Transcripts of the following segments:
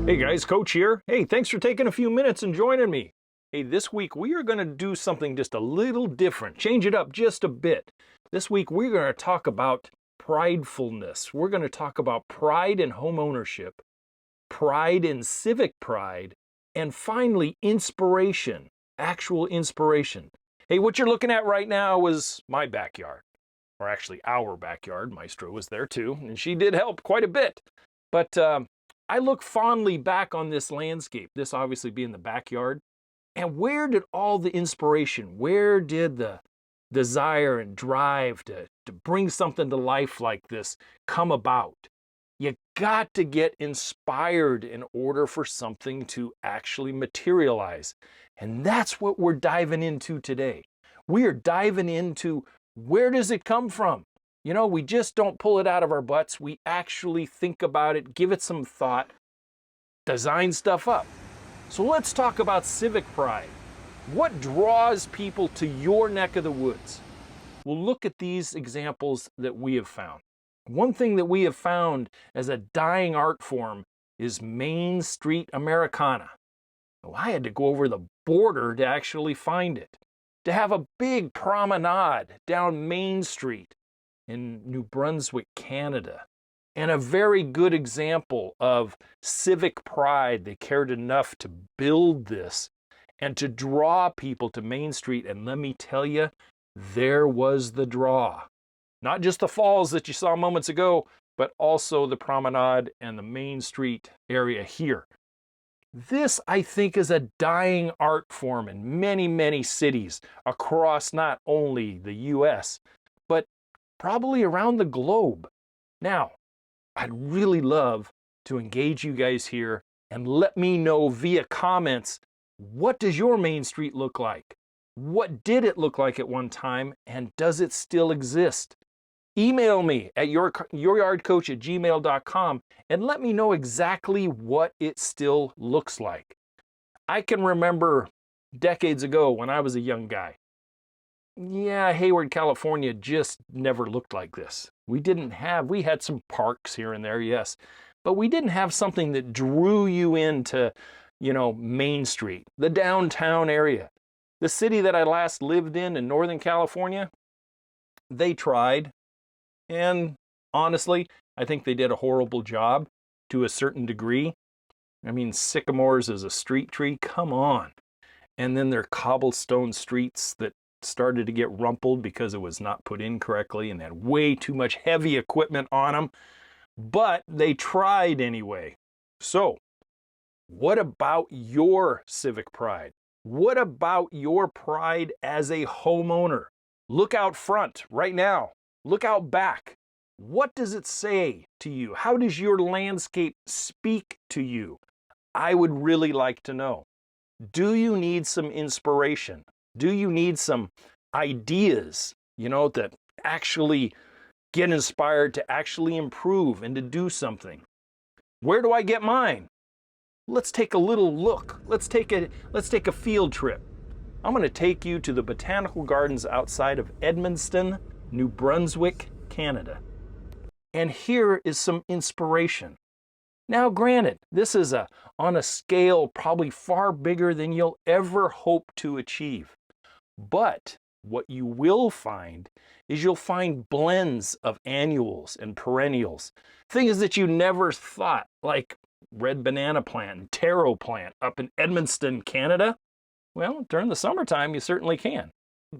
Hey guys, Coach here. Hey, thanks for taking a few minutes and joining me. Hey, this week we are going to do something just a little different, change it up just a bit. This week we're going to talk about pridefulness. We're going to talk about pride in home ownership, pride in civic pride, and finally inspiration, actual inspiration. Hey, what you're looking at right now is my backyard, or actually our backyard. Maestro was there too, and she did help quite a bit. But I look fondly back on this landscape, this obviously being the backyard, and where did all the inspiration, where did the desire and drive to bring something to life like this come about? You got to get inspired in order for something to actually materialize. And that's what we're diving into today. We are diving into where does it come from? You know, we just don't pull it out of our butts. We actually think about it, give it some thought, design stuff up. So let's talk about civic pride. What draws people to your neck of the woods? We'll look at these examples that we have found. One thing that we have found as a dying art form is Main Street Americana. Well, I had to go over the border to actually find it. To have a big promenade down Main Street in New Brunswick, Canada, and a very good example of civic pride. They cared enough to build this and to draw people to Main Street. And let me tell you, there was the draw. Not just the falls that you saw moments ago, but also the promenade and the Main Street area here. This, I think, is a dying art form in many, many cities across not only the US, but probably around the globe. Now, I'd really love to engage you guys here and let me know via comments, what does your Main Street look like? What did it look like at one time, and does it still exist? Email me at youryardcoach@gmail.com and let me know exactly what it still looks like. I can remember decades ago when I was a young guy. Yeah, Hayward, California just never looked like this. We had some parks here and there, yes, but we didn't have something that drew you into, Main Street, the downtown area. The city that I last lived in Northern California, they tried, and honestly, I think they did a horrible job to a certain degree. I mean, sycamores is a street tree, come on. And then their cobblestone streets that started to get rumpled because it was not put in correctly and had way too much heavy equipment on them, but they tried anyway. So, what about your civic pride? What about your pride as a homeowner? Look out front right now. Look out back. What does it say to you? How does your landscape speak to you? I would really like to know. Do you need some inspiration? Do you need some ideas, to actually get inspired, to actually improve and to do something? Where do I get mine? Let's take a little look. Let's take a field trip. I'm going to take you to the botanical gardens outside of Edmundston, New Brunswick, Canada. And here is some inspiration. Now, granted, this is on a scale probably far bigger than you'll ever hope to achieve. But what you will find is you'll find blends of annuals and perennials, things that you never thought, like red banana plant, taro plant up in Edmundston, Canada. Well, during the summertime, you certainly can.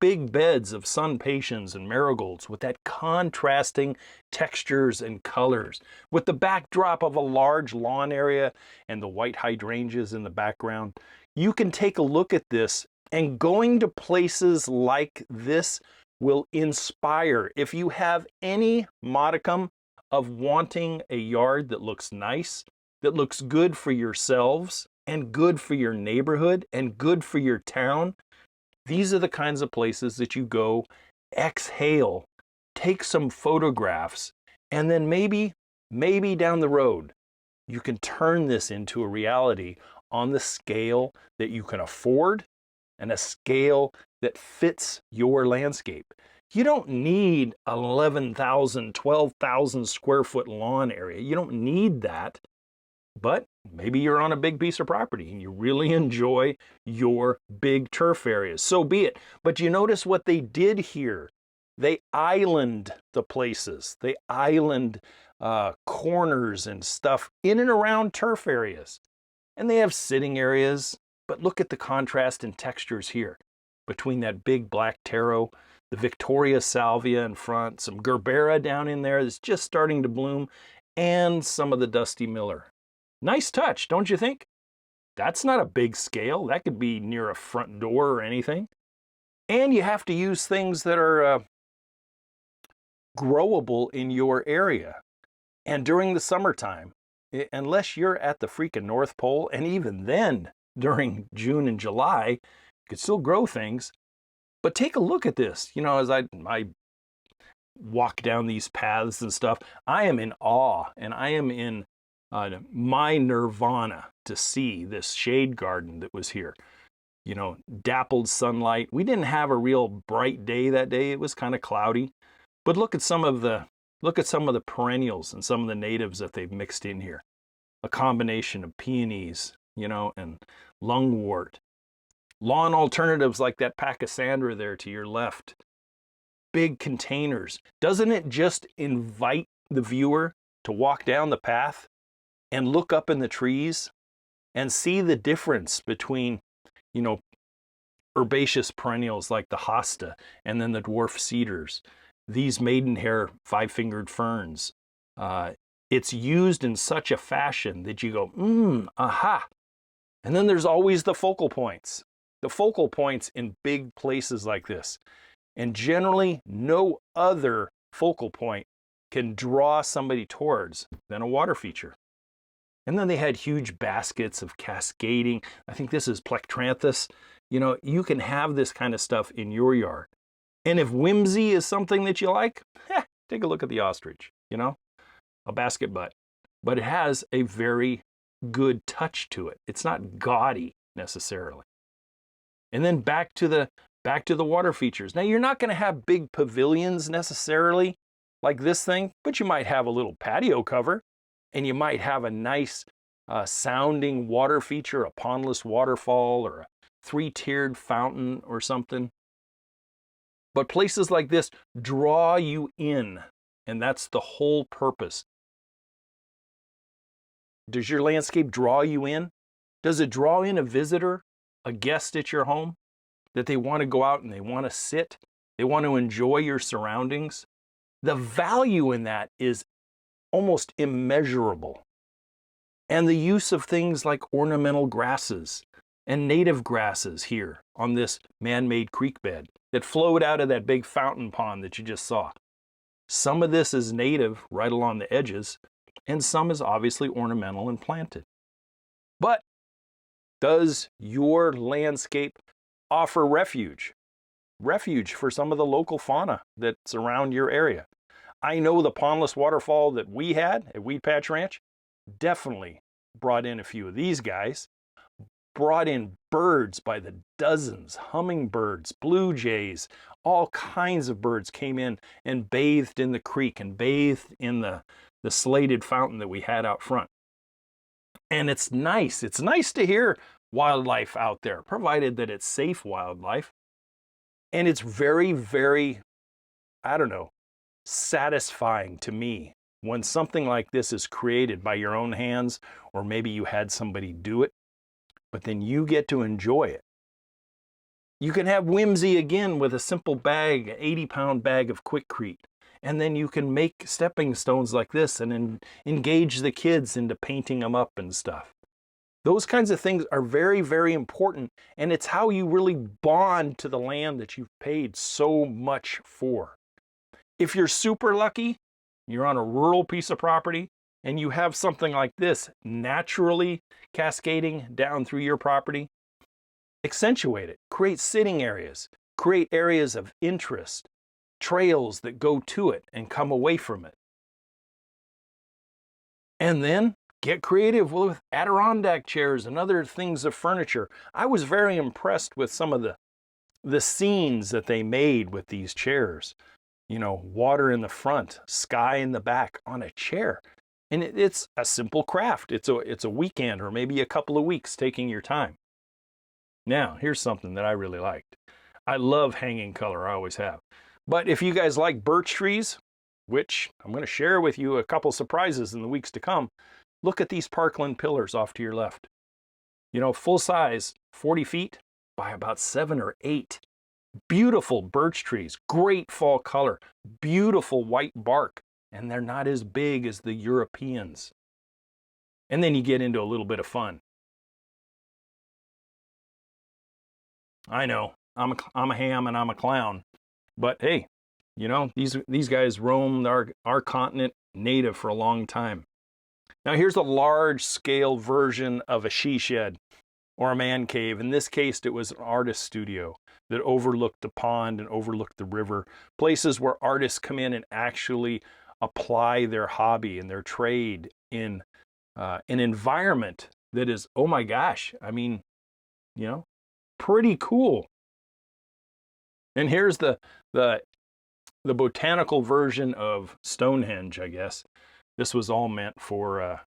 Big beds of sun patiens and marigolds with that contrasting textures and colors, with the backdrop of a large lawn area and the white hydrangeas in the background. You can take a look at this, and going to places like this will inspire. If you have any modicum of wanting a yard that looks nice, that looks good for yourselves and good for your neighborhood and good for your town, these are the kinds of places that you go, exhale, take some photographs, and then maybe down the road, you can turn this into a reality on the scale that you can afford and a scale that fits your landscape. You don't need 11,000, 12,000 square foot lawn area. You don't need that. But maybe you're on a big piece of property and you really enjoy your big turf areas. So be it. But you notice what they did here? They island the places. They island corners and stuff in and around turf areas. And they have sitting areas. But look at the contrast in textures here between that big black taro, the Victoria salvia in front, some gerbera down in there that's just starting to bloom, and some of the Dusty Miller. Nice touch, don't you think? That's not a big scale. That could be near a front door or anything. And you have to use things that are growable in your area. And during the summertime, unless you're at the freaking North Pole, and even then during June and July, you could still grow things. But take a look at this. You know, as I walk down these paths and stuff, I am in awe, and I am in my nirvana to see this shade garden that was here. You know, dappled sunlight. We didn't have a real bright day that day. It was kind of cloudy. But look at some of the perennials and some of the natives that they've mixed in here. A combination of peonies, you know, and lungwort. Lawn alternatives like that pachysandra there to your left. Big containers. Doesn't it just invite the viewer to walk down the path and look up in the trees and see the difference between, you know, herbaceous perennials like the hosta and then the dwarf cedars, these maidenhair five-fingered ferns. It's used in such a fashion that you go, aha. And then there's always the focal points. The focal points in big places like this. And generally, no other focal point can draw somebody towards than a water feature. And then they had huge baskets of cascading. I think this is Plectranthus. You know, you can have this kind of stuff in your yard. And if whimsy is something that you like, take a look at the ostrich, you know, a basket butt. But it has a very good touch to it. It's not gaudy necessarily. And then back to the water features. Now, you're not going to have big pavilions necessarily like this thing, but you might have a little patio cover, and you might have a nice sounding water feature, a pondless waterfall or a three-tiered fountain or something. But places like this draw you in, and that's the whole purpose. Does your landscape draw you in? Does it draw in a visitor, a guest at your home, that they want to go out and they want to sit, they want to enjoy your surroundings? The value in that is almost immeasurable. And the use of things like ornamental grasses and native grasses here on this man-made creek bed that flowed out of that big fountain pond that you just saw. Some of this is native right along the edges, and some is obviously ornamental and planted. But does your landscape offer refuge? Refuge for some of the local fauna that's around your area. I know the pondless waterfall that we had at Weed Patch Ranch definitely brought in a few of these guys. Brought in birds by the dozens, hummingbirds, blue jays, all kinds of birds came in and bathed in the creek and bathed in the slated fountain that we had out front. And it's nice to hear wildlife out there, provided that it's safe wildlife. And it's very, very, I don't know, satisfying to me when something like this is created by your own hands, or maybe you had somebody do it, but then you get to enjoy it. You can have whimsy again with a simple bag, an 80-pound bag of Quikrete, and then you can make stepping stones like this and engage the kids into painting them up and stuff. Those kinds of things are very, very important, and it's how you really bond to the land that you've paid so much for. If you're super lucky, you're on a rural piece of property, and you have something like this naturally cascading down through your property, accentuate it. Create sitting areas. Create areas of interest. Trails that go to it and come away from it. And then get creative with Adirondack chairs and other things of furniture. I was very impressed with some of the scenes that they made with these chairs. You know, water in the front, sky in the back on a chair. And it's a simple craft. It's a weekend or maybe a couple of weeks taking your time. Now, here's something that I really liked. I love hanging color, I always have. But if you guys like birch trees, which I'm going to share with you a couple surprises in the weeks to come, look at these Parkland pillars off to your left. You know, full size, 40 feet by about 7 or 8. Beautiful birch trees, great fall color, beautiful white bark, and they're not as big as the Europeans. And then you get into a little bit of fun. I know, I'm a ham and I'm a clown, but hey, you know, these guys roamed our continent native for a long time. Now here's a large scale version of a she shed or a man cave. In this case, it was an artist studio that overlooked the pond and overlooked the river, places where artists come in and actually apply their hobby and their trade in an environment that is, oh my gosh, I mean, you know, pretty cool. And here's the botanical version of Stonehenge, I guess. This was all meant for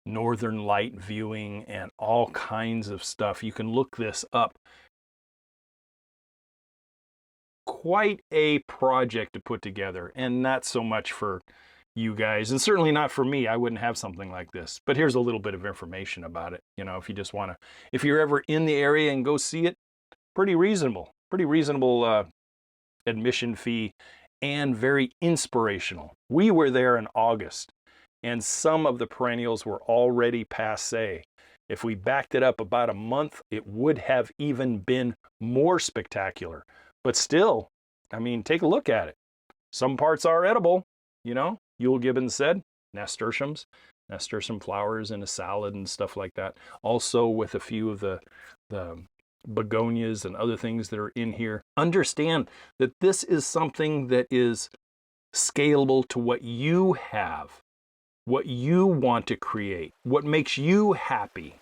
northern light viewing and all kinds of stuff. You can look this up. Quite a project to put together, and not so much for you guys, and certainly not for me. I wouldn't have something like this. But here's a little bit of information about it. You know, if you just want to, if you're ever in the area and go see it, pretty reasonable admission fee, and very inspirational. We were there in August, and some of the perennials were already passé. If we backed it up about a month, it would have even been more spectacular. But still, I mean, take a look at it. Some parts are edible, you know. Yule Gibbons said, nasturtium flowers in a salad and stuff like that. Also with a few of the begonias and other things that are in here. Understand that this is something that is scalable to what you have, what you want to create, what makes you happy.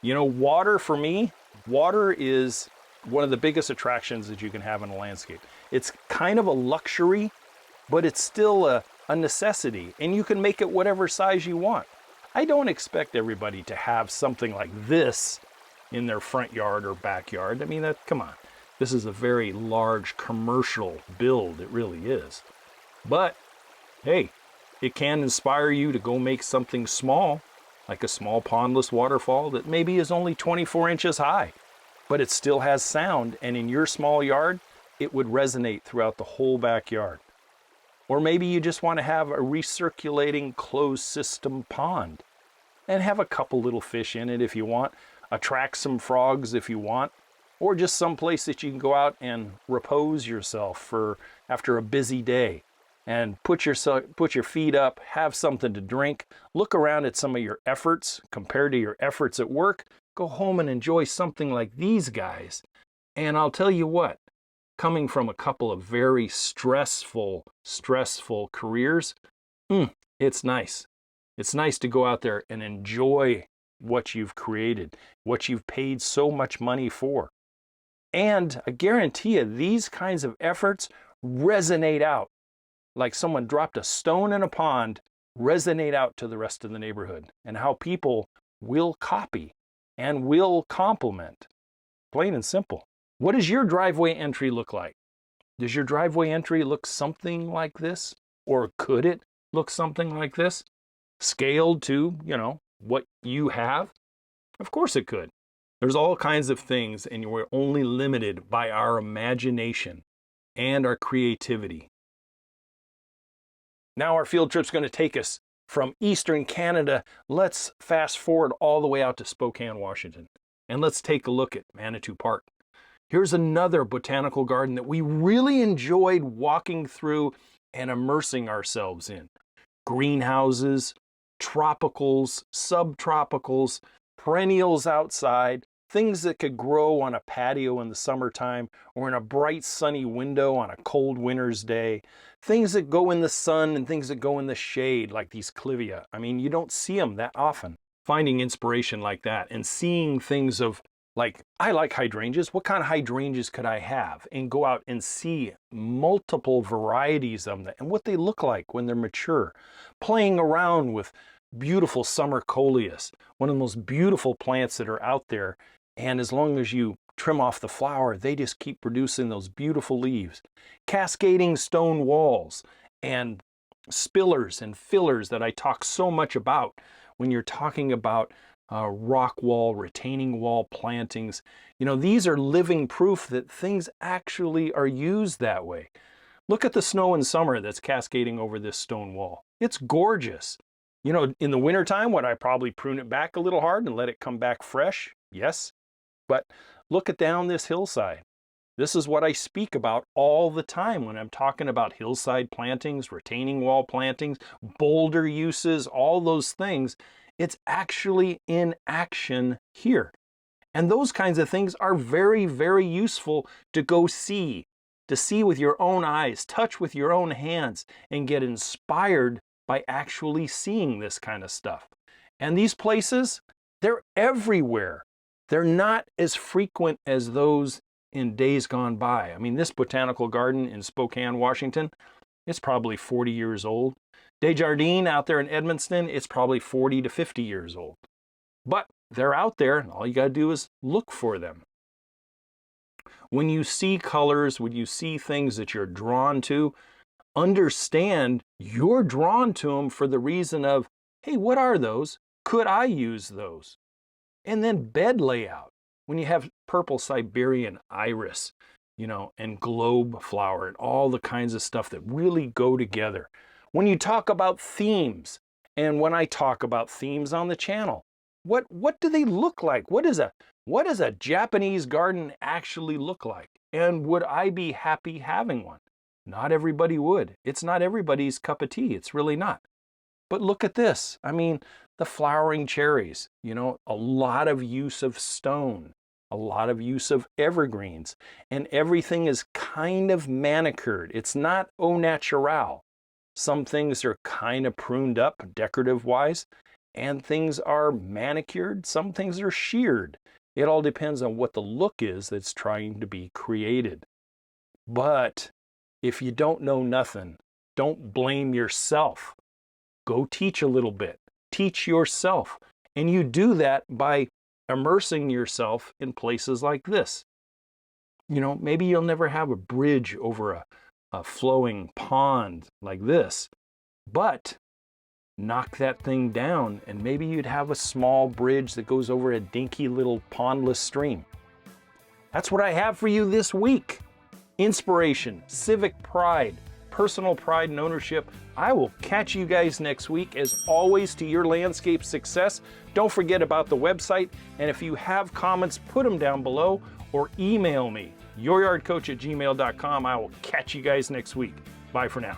You know, water for me, water is one of the biggest attractions that you can have in a landscape. It's kind of a luxury, but it's still a necessity, and you can make it whatever size you want. I don't expect everybody to have something like this in their front yard or backyard. I mean, come on. This is a very large commercial build. It really is. But, hey, it can inspire you to go make something small, like a small pondless waterfall that maybe is only 24 inches high, but it still has sound, and in your small yard, it would resonate throughout the whole backyard. Or maybe you just want to have a recirculating closed system pond and have a couple little fish in it if you want, attract some frogs if you want, or just some place that you can go out and repose yourself after a busy day and put your feet up, have something to drink, look around at some of your efforts compared to your efforts at work, go home and enjoy something like these guys. And I'll tell you what, coming from a couple of very stressful careers, it's nice. It's nice to go out there and enjoy what you've created, what you've paid so much money for. And I guarantee you, these kinds of efforts resonate out. Like someone dropped a stone in a pond, resonate out to the rest of the neighborhood, and how people will copy and will compliment. Plain and simple. What does your driveway entry look like? Does your driveway entry look something like this? Or could it look something like this? Scaled to, you know, what you have? Of course it could. There's all kinds of things, and we're only limited by our imagination and our creativity. Now our field trip's going to take us from Eastern Canada. Let's fast forward all the way out to Spokane, Washington, and let's take a look at Manitou Park. Here's another botanical garden that we really enjoyed walking through and immersing ourselves in. Greenhouses, tropicals, subtropicals, perennials outside, things that could grow on a patio in the summertime or in a bright sunny window on a cold winter's day, things that go in the sun and things that go in the shade like these clivia. I mean, you don't see them that often. Finding inspiration like that and seeing things of Like, I like hydrangeas. What kind of hydrangeas could I have? And go out and see multiple varieties of them and what they look like when they're mature. Playing around with beautiful summer coleus, one of the most beautiful plants that are out there. And as long as you trim off the flower, they just keep producing those beautiful leaves. Cascading stone walls and spillers and fillers that I talk so much about when you're talking about rock wall, retaining wall plantings. You know, these are living proof that things actually are used that way. Look at the snow in summer that's cascading over this stone wall. It's gorgeous. You know, in the wintertime, would I probably prune it back a little hard and let it come back fresh? Yes. But look at down this hillside. This is what I speak about all the time when I'm talking about hillside plantings, retaining wall plantings, boulder uses, all those things. It's actually in action here. And those kinds of things are very, very useful to go see, to see with your own eyes, touch with your own hands, and get inspired by actually seeing this kind of stuff. And these places, they're everywhere. They're not as frequent as those in days gone by. I mean, this botanical garden in Spokane, Washington, it's probably 40 years old. Desjardins out there in Edmonston, it's probably 40 to 50 years old. But they're out there, and all you got to do is look for them. When you see colors, when you see things that you're drawn to, understand you're drawn to them for the reason of, hey, what are those? Could I use those? And then bed layout. When you have purple Siberian iris, you know, and globe flower and all the kinds of stuff that really go together. When you talk about themes, and when I talk about themes on the channel, what do they look like? What does a Japanese garden actually look like? And would I be happy having one? Not everybody would. It's not everybody's cup of tea. It's really not. But look at this. I mean, the flowering cherries, you know, a lot of use of stone, a lot of use of evergreens, and everything is kind of manicured. It's not au naturel. Some things are kind of pruned up decorative wise, and things are manicured. Some things are sheared. It all depends on what the look is that's trying to be created. But if you don't know nothing, don't blame yourself. Go teach a little bit. Teach yourself. And you do that by immersing yourself in places like this. You know, maybe you'll never have a bridge over a flowing pond like this, but knock that thing down and maybe you'd have a small bridge that goes over a dinky little pondless stream. That's what I have for you this week. Inspiration, civic pride, personal pride and ownership. I will catch you guys next week. As always, to your landscape success. Don't forget about the website, and if you have comments, put them down below or email me, youryardcoach@gmail.com. I will catch you guys next week. Bye for now.